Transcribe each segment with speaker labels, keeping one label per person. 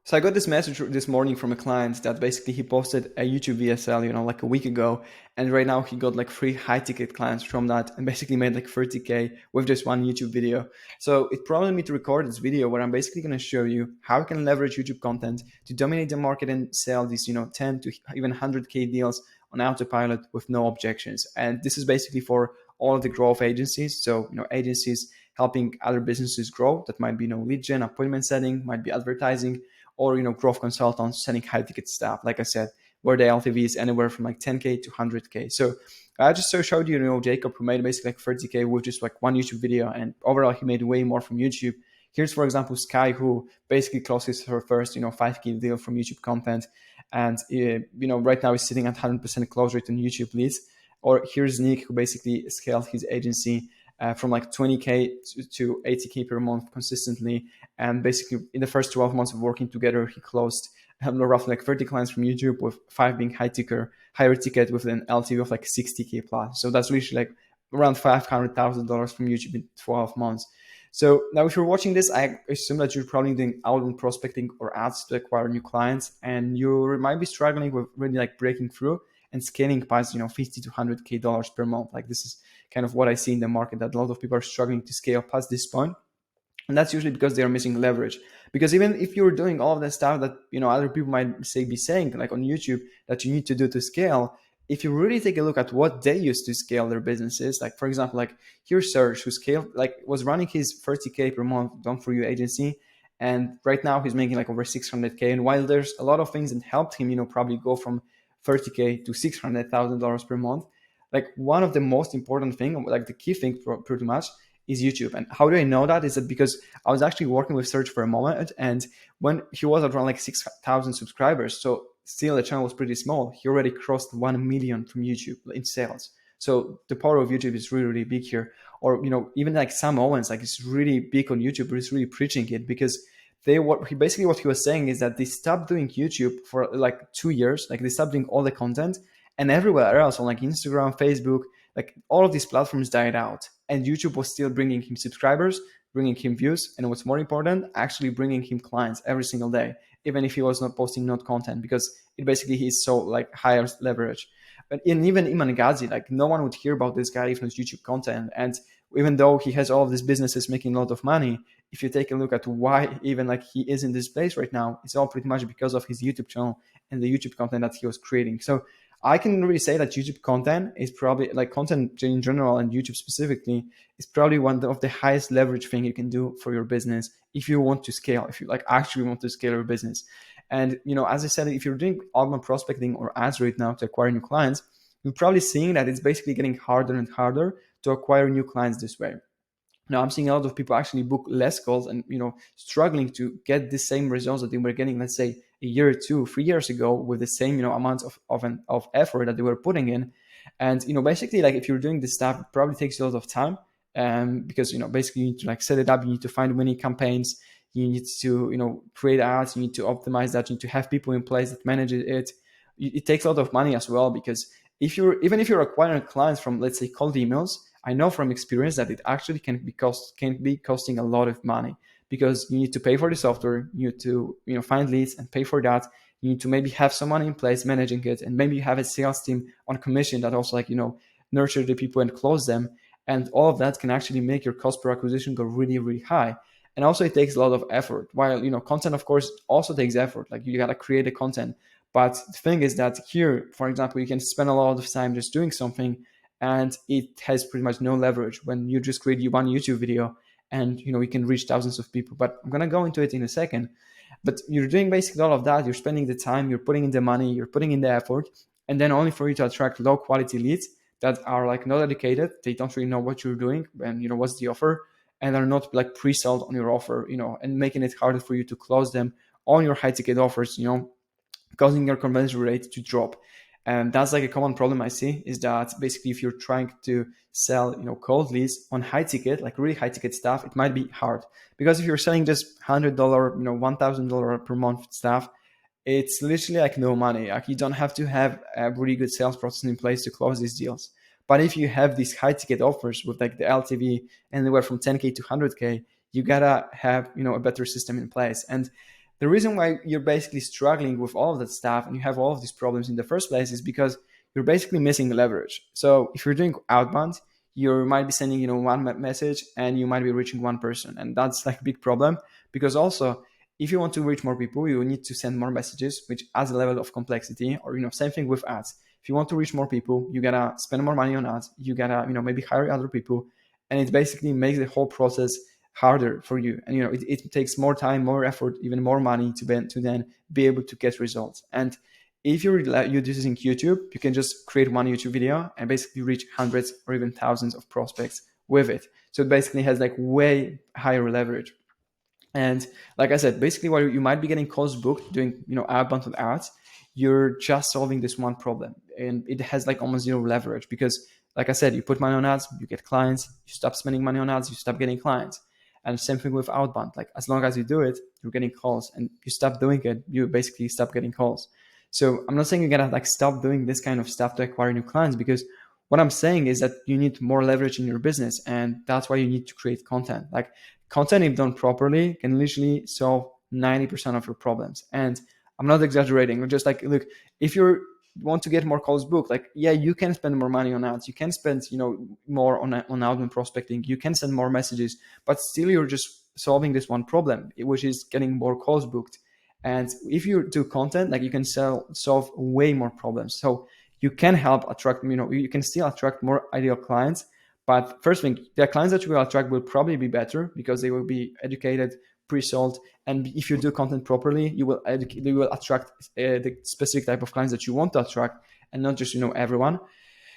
Speaker 1: So I got this message this morning from a client that basically he posted a YouTube VSL, like a week ago. And right now he got like 3 high ticket clients from that and basically made like 30K with just one YouTube video. So it prompted me to record this video where I'm basically going to show you how you can leverage YouTube content to dominate the market and sell these, 10 to even 100K deals on autopilot with no objections. And this is basically for all of the growth agencies. So, agencies helping other businesses grow. That might be, lead gen, appointment setting, might be advertising, or growth consultants selling high ticket stuff, like I said, where the LTV is anywhere from like 10K to 100K. So I just showed you, Jacob, who made basically like 30K with just like one YouTube video, and overall he made way more from YouTube. Here's, for example, Sky, who basically closes her first 5K deal from YouTube content, and right now is sitting at 100% close rate on YouTube leads. Or here's Nick, who basically scaled his agency from like 20K to 80K per month consistently. And basically, in the first 12 months of working together, he closed roughly like 30 clients from YouTube, with 5 being higher ticket with an LTV of like 60K plus. So that's literally like around $500,000 from YouTube in 12 months. So now if you're watching this, I assume that you're probably doing outbound prospecting or ads to acquire new clients, and you might be struggling with really like breaking through and scaling past 50 to 100K dollars per month. Like, this is kind of what I see in the market, that a lot of people are struggling to scale past this point. And that's usually because they are missing leverage. Because even if you're doing all of that stuff that other people might be saying, like on YouTube, that you need to do to scale, if you really take a look at what they used to scale their businesses, like for example, like here's Serge, who scaled, like was running his 30K per month done for you agency, and right now he's making like over 600K. And while there's a lot of things that helped him, probably go from 30K to $600,000 per month, like one of the most important thing, like the key thing pretty much, is YouTube. And how do I know that? Is that because I was actually working with Serge for a moment, and when he was around like 6,000 subscribers, so still the channel was pretty small, he already crossed 1 million from YouTube in sales. So the power of YouTube is really, really big here. Or even like Sam Owens, like it's really big on YouTube, but he's really preaching it, because what he was saying is that they stopped doing YouTube for like 2 years, like they stopped doing all the content, and everywhere else on like Instagram, Facebook, like all of these platforms died out, and YouTube was still bringing him subscribers, bringing him views, and what's more important, actually bringing him clients every single day, even if he was not posting not content, because it basically is so like higher leverage. But even Iman Ghazi, like no one would hear about this guy if not YouTube content. And even though he has all of these businesses making a lot of money, if you take a look at why even like he is in this place right now, it's all pretty much because of his YouTube channel and the YouTube content that he was creating. So I can really say that YouTube content is probably, like content in general and YouTube specifically, is probably one of the highest leverage thing you can do for your business if you want to scale, if you like actually want to scale your business. And as I said, if you're doing outbound prospecting or ads right now to acquire new clients, you're probably seeing that it's basically getting harder and harder to acquire new clients this way. Now I'm seeing a lot of people actually book less calls and struggling to get the same results that they were getting, let's say a year or 2, 3 years ago, with the same amount of effort that they were putting in. And basically, like if you're doing this stuff, it probably takes a lot of time, because basically you need to like set it up, you need to find winning campaigns, you need to create ads, you need to optimize that, you need to have people in place that manage it. It takes a lot of money as well, because even if you're acquiring clients from, let's say, cold emails, I know from experience that it actually can be costing a lot of money, because you need to pay for the software, you need to find leads and pay for that. You need to maybe have someone in place managing it, and maybe you have a sales team on commission that also nurture the people and close them. And all of that can actually make your cost per acquisition go really, really high. And also it takes a lot of effort. While content, of course, also takes effort. Like you gotta create the content. But the thing is that here, for example, you can spend a lot of time just doing something, and it has pretty much no leverage when you just create one YouTube video and you can reach thousands of people. But I'm gonna go into it in a second. But you're doing basically all of that, you're spending the time, you're putting in the money, you're putting in the effort, and then only for you to attract low quality leads that are like not educated, they don't really know what you're doing and what's the offer, and are not like pre-sold on your offer, and making it harder for you to close them on your high ticket offers, causing your conversion rate to drop. And that's like a common problem I see, is that basically if you're trying to sell, cold leads on high ticket, like really high ticket stuff, it might be hard, because if you're selling just $100, $1,000 per month stuff, it's literally like no money. Like you don't have to have a really good sales process in place to close these deals. But if you have these high ticket offers with like the LTV anywhere from 10K to 100K, you gotta have, a better system in place. And the reason why you're basically struggling with all of that stuff and you have all of these problems in the first place is because you're basically missing leverage. So if you're doing outbound, you might be sending, one message and you might be reaching one person. And that's like a big problem, because also if you want to reach more people, you need to send more messages, which adds a level of complexity. Or, same thing with ads. If you want to reach more people, you gotta spend more money on ads. You gotta, maybe hire other people. And it basically makes the whole process harder for you. And, it takes more time, more effort, even more money to then be able to get results. And if you're using YouTube, you can just create one YouTube video and basically reach hundreds or even thousands of prospects with it. So it basically has like way higher leverage. And like I said, basically while you might be getting calls booked doing, outbound with ads, you're just solving this one problem. And it has like almost zero leverage because, like I said, you put money on ads, you get clients, you stop spending money on ads, you stop getting clients. And same thing with outbound. Like as long as you do it, you're getting calls, and you stop doing it, you basically stop getting calls. So I'm not saying you gotta like stop doing this kind of stuff to acquire new clients, because what I'm saying is that you need more leverage in your business, and that's why you need to create content. Like content, if done properly, can literally solve 90% of your problems. And I'm not exaggerating. We're just like, look, if you want to get more calls booked, like, yeah, you can spend more money on ads. You can spend, more on outbound prospecting. You can send more messages, but still you're just solving this one problem, which is getting more calls booked. And if you do content, like you can solve way more problems. So you can help attract, you can still attract more ideal clients. But first thing, the clients that you will attract will probably be better because they will be educated, pre-sold. And if you do content properly, you will attract the specific type of clients that you want to attract, and not just, everyone.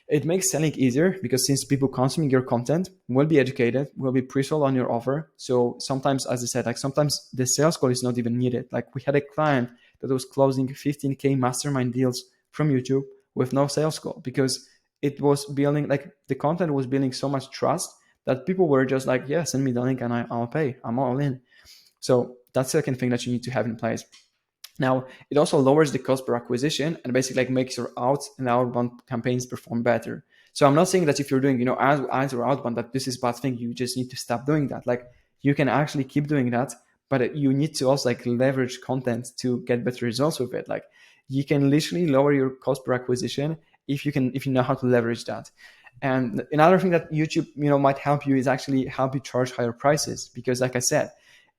Speaker 1: It makes selling easier because since people consuming your content will be educated, will be pre-sold on your offer. So sometimes, as I said, like sometimes the sales call is not even needed. Like we had a client that was closing 15K mastermind deals from YouTube with no sales call, because it was building, like the content was building so much trust that people were just like, yeah, send me the link and I'll pay. I'm all in. So that's the second thing that you need to have in place. Now, it also lowers the cost per acquisition and basically like makes your outbound campaigns perform better. So I'm not saying that if you're doing, ads or outbound, that this is a bad thing. You just need to stop doing that. Like you can actually keep doing that, but you need to also like leverage content to get better results with it. Like you can literally lower your cost per acquisition if you know how to leverage that. And another thing that YouTube, might help you is actually help you charge higher prices, because like I said,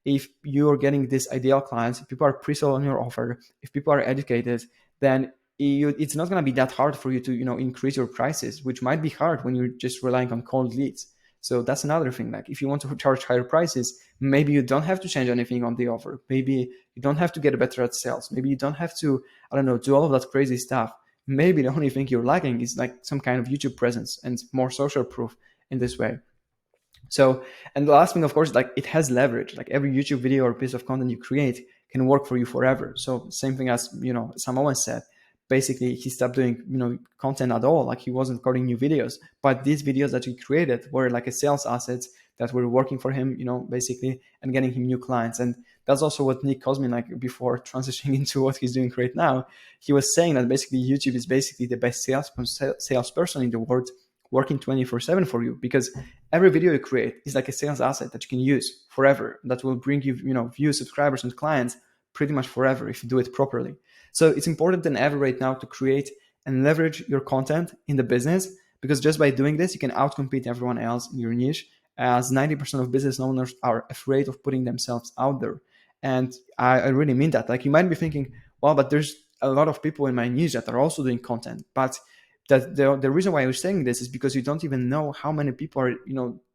Speaker 1: if you're getting these ideal clients, if people are pre-sold on your offer, if people are educated, then it's not going to be that hard for you to, increase your prices, which might be hard when you're just relying on cold leads. So that's another thing. Like if you want to charge higher prices, maybe you don't have to change anything on the offer. Maybe you don't have to get better at sales. Maybe you don't have to, do all of that crazy stuff. Maybe the only thing you're lacking is like some kind of YouTube presence and more social proof in this way. So, and the last thing, of course, like it has leverage. Like every YouTube video or piece of content you create can work for you forever. So same thing as, Samoan said, basically he stopped doing, content at all. Like he wasn't recording new videos, but these videos that he created were like a sales assets that were working for him, basically, and getting him new clients. And that's also what Nick Cosmin, like before transitioning into what he's doing right now, he was saying that basically YouTube is basically the best salesperson in the world, working 24/7 for you, because every video you create is like a sales asset that you can use forever, that will bring you, views, subscribers, and clients pretty much forever if you do it properly. So it's important than ever right now to create and leverage your content in the business, because just by doing this, you can outcompete everyone else in your niche, as 90% of business owners are afraid of putting themselves out there. And I really mean that. Like you might be thinking, well, but there's a lot of people in my niche that are also doing content. But that the reason why I was saying this is because you don't even know how many people are,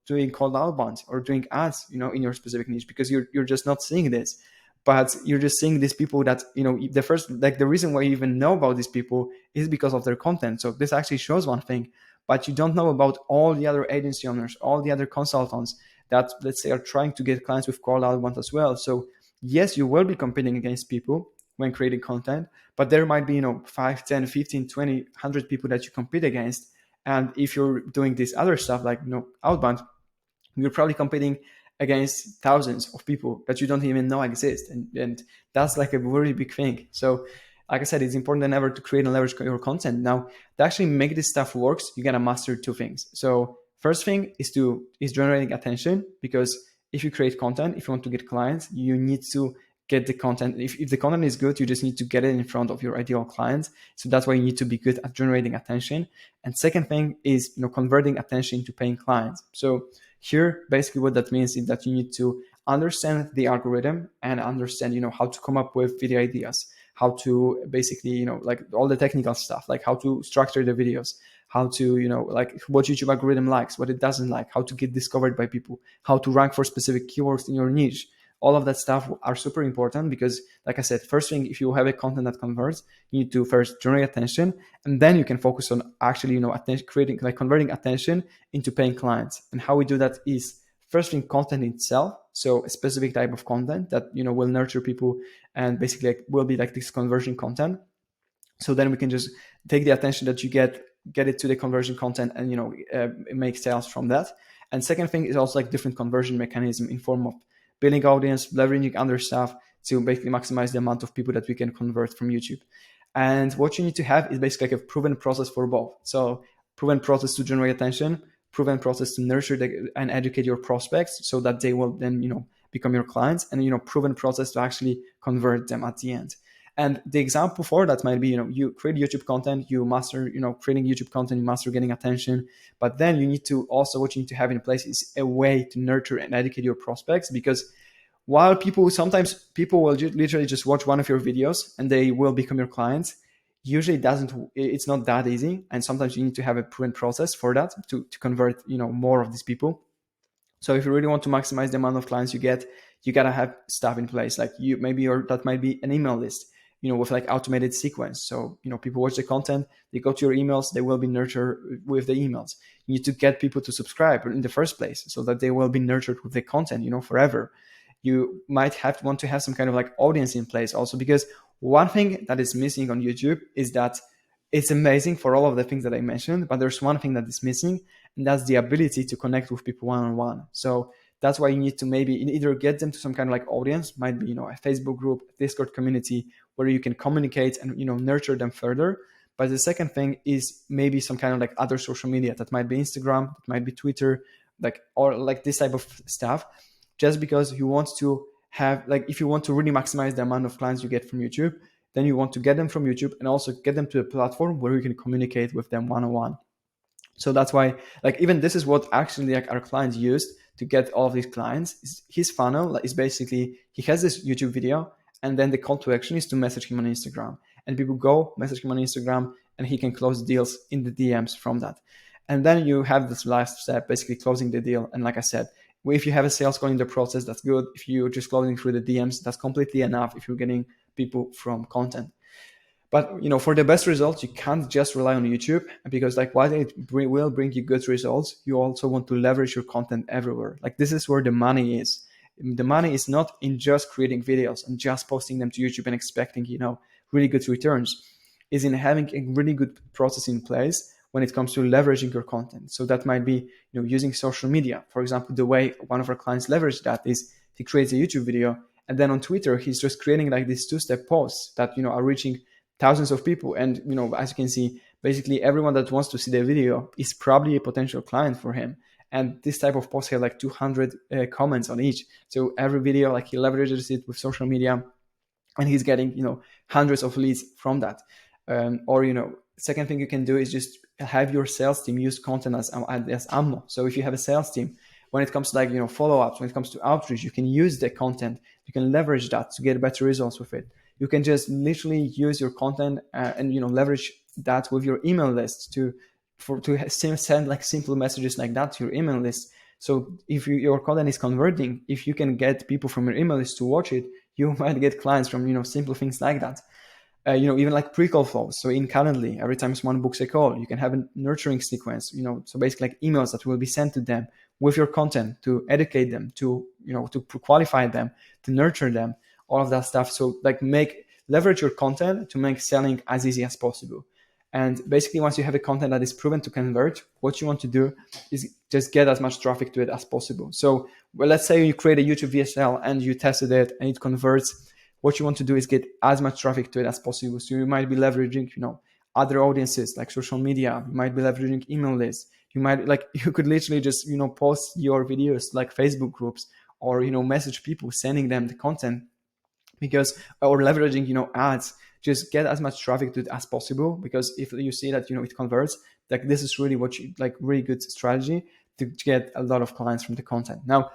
Speaker 1: doing cold outbound or doing ads, in your specific niche, because you're just not seeing this. But you're just seeing these people that, the reason why you even know about these people is because of their content. So this actually shows one thing, but you don't know about all the other agency owners, all the other consultants that, let's say, are trying to get clients with cold outbound as well. So yes, you will be competing against people when creating content, but there might be 5, 10, 15, 20, 100 people that you compete against. And if you're doing this other stuff like outbound, you're probably competing against thousands of people that you don't even know exist, and that's like a very big thing. So like I said, it's important than ever to create and leverage your content. Now, to actually make this stuff works, you gotta master two things. So first thing is generating attention, because if you create content, if you want to get clients, you need to get the content. If the content is good, you just need to get it in front of your ideal clients. So that's why you need to be good at generating attention. And second thing is, converting attention into paying clients. So here, basically what that means is that you need to understand the algorithm and understand, how to come up with video ideas, how to basically, like all the technical stuff, like how to structure the videos, how to, like what YouTube algorithm likes, what it doesn't like, how to get discovered by people, how to rank for specific keywords in your niche. All of that stuff are super important because, like I said, first thing, if you have a content that converts, you need to first generate attention, and then you can focus on actually, attention, converting attention into paying clients. And how we do that is first thing, content itself. So a specific type of content that, will nurture people and basically will be like this conversion content. So then we can just take the attention that you get it to the conversion content and, make sales from that. And second thing is also like different conversion mechanism in form of building audience, leveraging other stuff to basically maximize the amount of people that we can convert from YouTube. And what you need to have is basically like a proven process for both. So proven process to generate attention, proven process to nurture and educate your prospects so that they will then, become your clients, and, proven process to actually convert them at the end. And the example for that might be, you create YouTube content, you master, creating YouTube content, you master getting attention. But then you need to also, what you need to have in place is a way to nurture and educate your prospects. Because while sometimes people will literally just watch one of your videos and they will become your clients, usually it's not that easy. And sometimes you need to have a proven process for that to convert, more of these people. So if you really want to maximize the amount of clients you get, you got to have stuff in place. Like that might be an email list, with like automated sequence. So, people watch the content, they go to your emails, they will be nurtured with the emails. You need to get people to subscribe in the first place so that they will be nurtured with the content, forever. You might want to have some kind of like audience in place also, because one thing that is missing on YouTube is that it's amazing for all of the things that I mentioned, but there's one thing that is missing, and that's the ability to connect with people one-on-one. So that's why you need to maybe either get them to some kind of like audience, might be, a Facebook group, a Discord community, where you can communicate and, nurture them further. But the second thing is maybe some kind of like other social media. That might be Instagram, that might be Twitter, or like this type of stuff, just because you want to have, like, if you want to really maximize the amount of clients you get from YouTube, then you want to get them from YouTube and also get them to a platform where you can communicate with them one-on-one. So that's why, like, even this is what actually like our clients used to get all of these clients. His funnel is basically, he has this YouTube video, and then the call to action is to message him on Instagram. And people go message him on Instagram, and he can close deals in the DMs from that. And then you have this last step, basically closing the deal. And like I said, if you have a sales call in the process, that's good. If you're just closing through the DMs, that's completely enough if you're getting people from content. But, for the best results, you can't just rely on YouTube, because like while it will bring you good results, you also want to leverage your content everywhere. Like, this is where the money is. The money is not in just creating videos and just posting them to YouTube and expecting, really good returns. Is in having a really good process in place when it comes to leveraging your content. So that might be, using social media. For example, the way one of our clients leverage that is he creates a YouTube video, and then on Twitter, he's just creating like these two-step posts that, are reaching thousands of people. And, as you can see, basically everyone that wants to see the video is probably a potential client for him. And this type of post have like 200 comments on each. So every video, like, he leverages it with social media, and he's getting, hundreds of leads from that. Or, second thing you can do is just have your sales team use content as ammo. So if you have a sales team, when it comes to like, follow-ups, when it comes to outreach, you can use the content, you can leverage that to get better results with it. You can just literally use your content and, leverage that with your email list to send like simple messages like that to your email list. So if your content is converting, if you can get people from your email list to watch it, you might get clients from, simple things like that. Even like pre-call flows. So in Calendly, every time someone books a call, you can have a nurturing sequence, so basically like emails that will be sent to them with your content to educate them, to qualify them, to nurture them, all of that stuff. So like leverage your content to make selling as easy as possible. And basically, once you have a content that is proven to convert, what you want to do is just get as much traffic to it as possible. So let's say you create a YouTube VSL and you tested it and it converts. What you want to do is get as much traffic to it as possible. So you might be leveraging, other audiences like social media. You might be leveraging email lists. You could literally just, post your videos like Facebook groups, or, message people, sending them the content, because, or leveraging, ads, just get as much traffic to it as possible, because if you see that, it converts, like this is really what you like, really good strategy to get a lot of clients from the content. Now,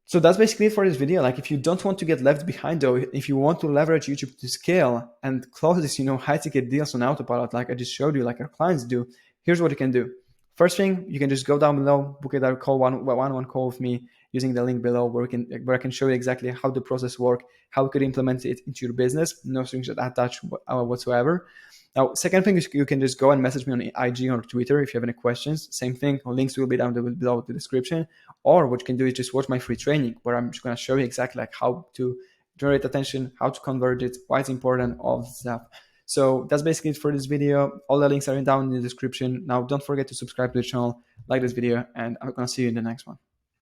Speaker 1: so that's basically it for this video. Like, if you don't want to get left behind though, if you want to leverage YouTube to scale and close this, high ticket deals on autopilot, like I just showed you, like our clients do, here's what you can do. First thing, you can just go down below, book a call, one call with me using the link below, where I can show you exactly how the process works, how you could implement it into your business, no strings attached whatsoever. Now, second thing is you can just go and message me on IG or Twitter if you have any questions. Same thing, links will be down below the description. Or what you can do is just watch my free training, where I'm just going to show you exactly like how to generate attention, how to convert it, why it's important, all that stuff. So that's basically it for this video. All the links are down in the description. Now, don't forget to subscribe to the channel, like this video, and I'm going to see you in the next one.